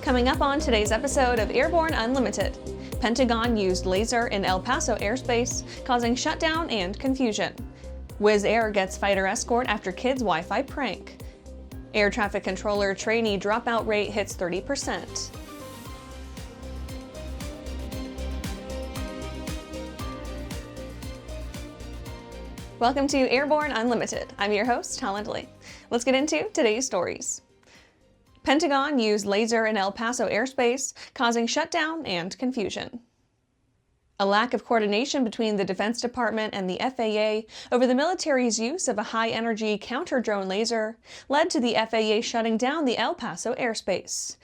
Coming up on today's episode of Airborne-Unlimited, Pentagon used laser in El Paso airspace, causing shutdown and confusion. Wizz Air gets fighter escort after kids' Wi-Fi prank. Air traffic controller trainee dropout rate hits 30%. Welcome to Airborne Unlimited. I'm your host, Holland Lee. Let's get into today's stories. Pentagon used laser in El Paso airspace, causing shutdown and confusion. A lack of coordination between the Defense Department and the FAA over the military's use of a high-energy counter-drone laser led to the FAA shutting down the El Paso airspace.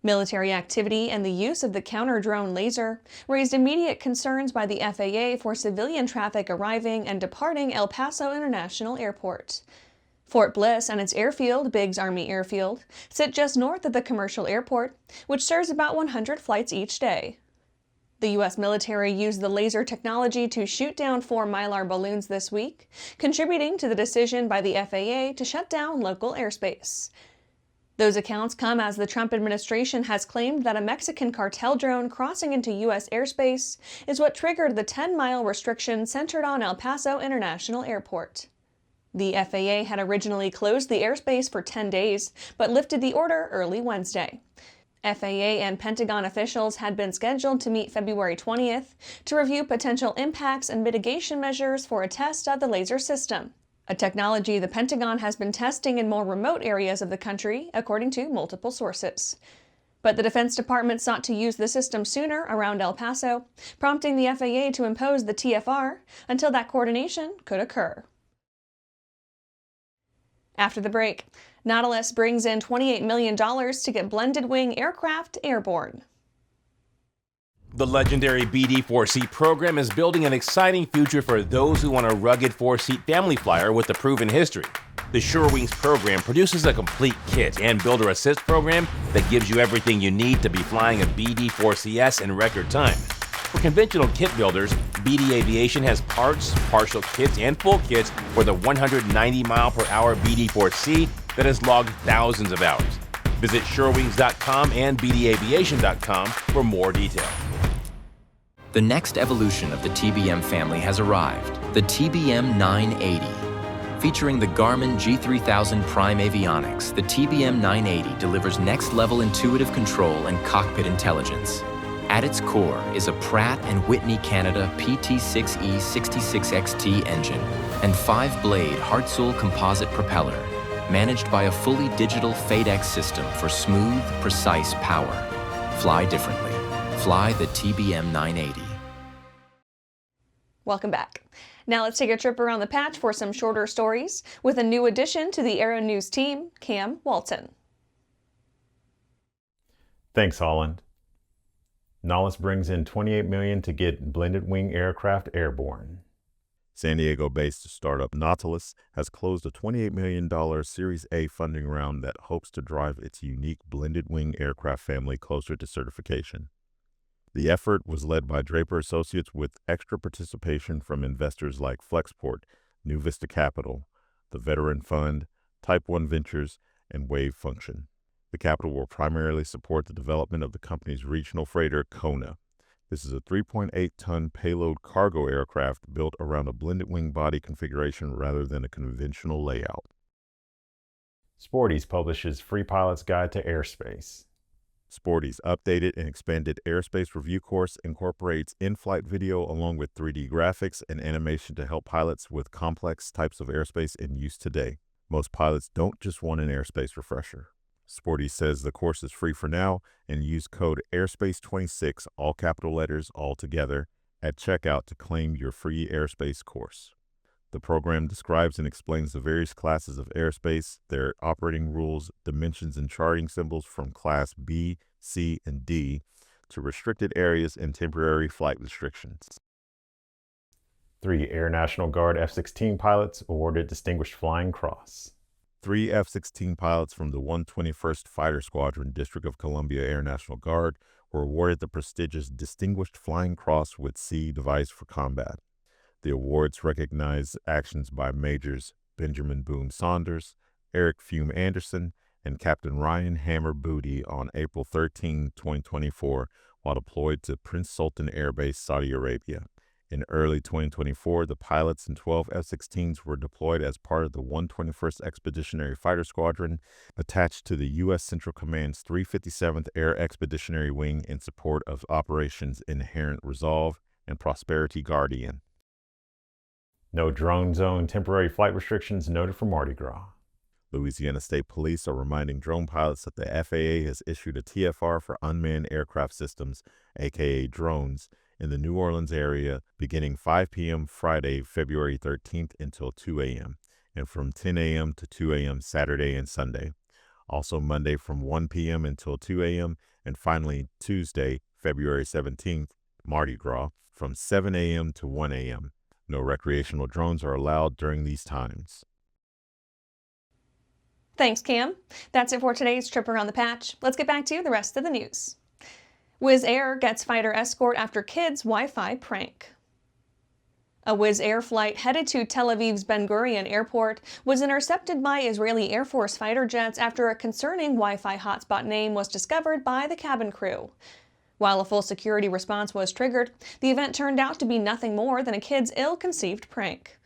Military activity and the use of the counter-drone laser raised immediate concerns by the FAA for civilian traffic arriving and departing El Paso International Airport. Fort Bliss and its airfield, Biggs Army Airfield, sit just north of the commercial airport, which serves about 100 flights each day. The U.S. military used the laser technology to shoot down 4 Mylar balloons this week, contributing to the decision by the FAA to shut down local airspace. Those accounts come as the Trump administration has claimed that a Mexican cartel drone crossing into U.S. airspace is what triggered the 10-mile restriction centered on El Paso International Airport. The FAA had originally closed the airspace for 10 days, but lifted the order early Wednesday. FAA and Pentagon officials had been scheduled to meet February 20th to review potential impacts and mitigation measures for a test of the laser system, a technology the Pentagon has been testing in more remote areas of the country, according to multiple sources. But the Defense Department sought to use the system sooner around El Paso, prompting the FAA to impose the TFR until that coordination could occur. After the break, Nautilus brings in $28 million to get blended wing aircraft airborne. The legendary BD-4C program is building an exciting future for those who want a rugged 4-seat family flyer with a proven history. The SureWings program produces a complete kit and builder assist program that gives you everything you need to be flying a BD-4CS in record time. For conventional kit builders, BD Aviation has parts, partial kits, and full kits for the 190-mile-per-hour BD-4C that has logged thousands of hours. Visit surewings.com and bdaviation.com for more detail. The next evolution of the TBM family has arrived, the TBM 980. Featuring the Garmin G3000 Prime avionics, the TBM 980 delivers next-level intuitive control and cockpit intelligence. At its core is a Pratt & Whitney Canada PT6E66XT engine and 5-blade Hartzell composite propeller, managed by a fully digital FADEX system for smooth, precise power. Fly differently. Fly the TBM 980. Welcome back. Now let's take a trip around the patch for some shorter stories with a new addition to the Aero-News team, Cam Walton. Thanks, Holland. Nautilus brings in $28 million to get blended wing aircraft airborne. San Diego-based startup Nautilus has closed a $28 million Series A funding round that hopes to drive its unique blended wing aircraft family closer to certification. The effort was led by Draper Associates with extra participation from investors like Flexport, New Vista Capital, the Veteran Fund, Type 1 Ventures, and Wave Function. The capital will primarily support the development of the company's regional freighter, Kona. This is a 3.8-ton payload cargo aircraft built around a blended wing body configuration rather than a conventional layout. Sporty's publishes Free Pilot's Guide to Airspace. Sporty's updated and expanded Airspace review course incorporates in-flight video along with 3D graphics and animation to help pilots with complex types of airspace in use today. Most pilots don't just want an airspace refresher. Sporty says the course is free for now, and use code AIRSPACE26, all capital letters, all together, at checkout to claim your free airspace course. The program describes and explains the various classes of airspace, their operating rules, dimensions, and charting symbols from Class B, C, and D to restricted areas and temporary flight restrictions. 3 Air National Guard F-16 pilots awarded Distinguished Flying Cross. 3 F-16 pilots from the 121st Fighter Squadron, District of Columbia Air National Guard, were awarded the prestigious Distinguished Flying Cross with C device for combat. The awards recognize actions by Majors Benjamin Boone Saunders, Eric Fume Anderson, and Captain Ryan Hammer Booty on April 13, 2024, while deployed to Prince Sultan Air Base, Saudi Arabia. In early 2024, the pilots and 12 F-16s were deployed as part of the 121st Expeditionary Fighter Squadron attached to the U.S. Central Command's 357th Air Expeditionary Wing in support of Operations Inherent Resolve and Prosperity Guardian. No drone zone temporary flight restrictions noted for Mardi Gras. Louisiana State Police are reminding drone pilots that the FAA has issued a TFR for unmanned aircraft systems, aka drones, in the New Orleans area beginning 5 p.m. Friday, February 13th until 2 a.m., and from 10 a.m. to 2 a.m. Saturday and Sunday. Also Monday from 1 p.m. until 2 a.m., and finally Tuesday, February 17th, Mardi Gras, from 7 a.m. to 1 a.m. No recreational drones are allowed during these times. Thanks, Cam. That's it for today's trip around the patch. Let's get back to the rest of the news. Wizz Air gets fighter escort after kids' Wi-Fi prank. A Wizz Air flight headed to Tel Aviv's Ben-Gurion Airport was intercepted by Israeli Air Force fighter jets after a concerning Wi-Fi hotspot name was discovered by the cabin crew. While a full security response was triggered, the event turned out to be nothing more than a kid's ill-conceived prank.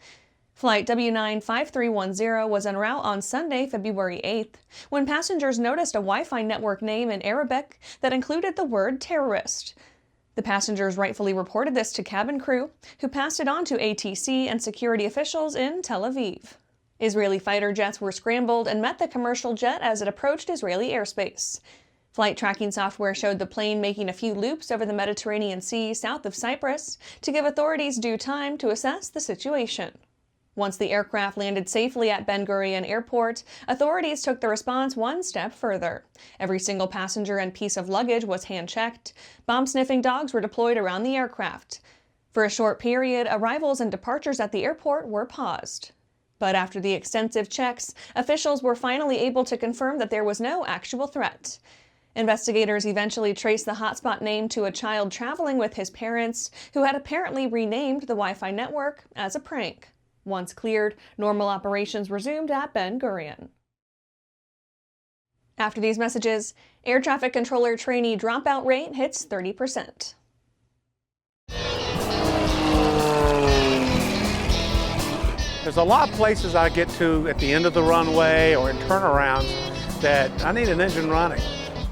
Flight W95310 was en route on Sunday, February 8th, when passengers noticed a Wi-Fi network name in Arabic that included the word terrorist. The passengers rightfully reported this to cabin crew, who passed it on to ATC and security officials in Tel Aviv. Israeli fighter jets were scrambled and met the commercial jet as it approached Israeli airspace. Flight tracking software showed the plane making a few loops over the Mediterranean Sea south of Cyprus to give authorities due time to assess the situation. Once the aircraft landed safely at Ben-Gurion Airport, authorities took the response one step further. Every single passenger and piece of luggage was hand-checked. Bomb-sniffing dogs were deployed around the aircraft. For a short period, arrivals and departures at the airport were paused. But after the extensive checks, officials were finally able to confirm that there was no actual threat. Investigators eventually traced the hotspot name to a child traveling with his parents, who had apparently renamed the Wi-Fi network as a prank. Once cleared, normal operations resumed at Ben-Gurion. After these messages, air traffic controller trainee dropout rate hits 30%. There's a lot of places I get to at the end of the runway or in turnarounds that I need an engine running.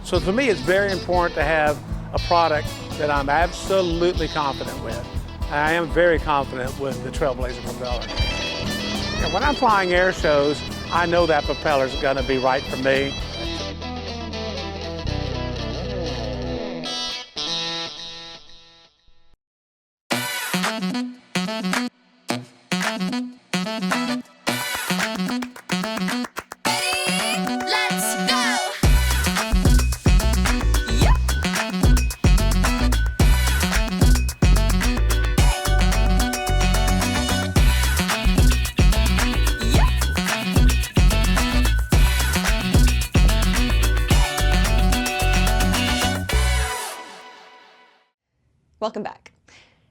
So for me, it's very important to have a product that I'm absolutely confident with. I am very confident with the Trailblazer propeller. And when I'm flying air shows, I know that propeller's going to be right for me. Welcome back.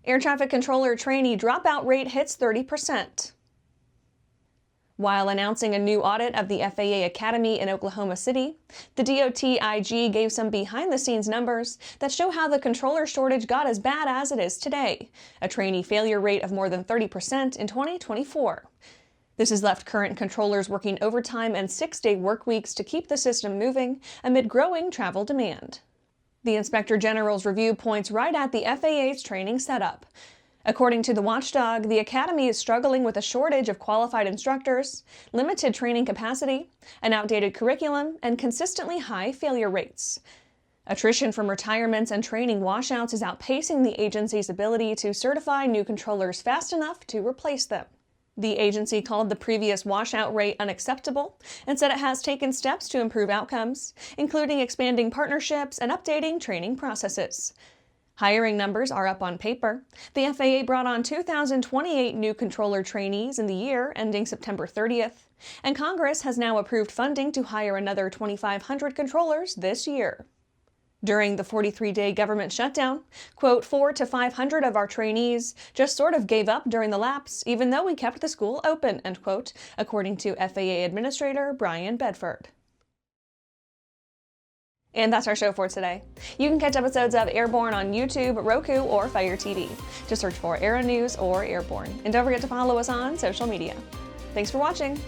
Air traffic controller trainee dropout rate hits 30%. While announcing a new audit of the FAA Academy in Oklahoma City, the DOT IG gave some behind-the-scenes numbers that show how the controller shortage got as bad as it is today, a trainee failure rate of more than 30% in 2024. This has left current controllers working overtime and 6-day work weeks to keep the system moving amid growing travel demand. The Inspector General's review points right at the FAA's training setup. According to the watchdog, the Academy is struggling with a shortage of qualified instructors, limited training capacity, an outdated curriculum, and consistently high failure rates. Attrition from retirements and training washouts is outpacing the agency's ability to certify new controllers fast enough to replace them. The agency called the previous washout rate unacceptable and said it has taken steps to improve outcomes, including expanding partnerships and updating training processes. Hiring numbers are up on paper. The FAA brought on 2,028 new controller trainees in the year ending September 30th, and Congress has now approved funding to hire another 2,500 controllers this year. During the 43-day government shutdown, quote, 400 to 500 of our trainees just sort of gave up during the lapse, even though we kept the school open, end quote, according to FAA Administrator Brian Bedford. And that's our show for today. You can catch episodes of Airborne on YouTube, Roku, or Fire TV. Just search for Aero-News or Airborne. And don't forget to follow us on social media. Thanks for watching.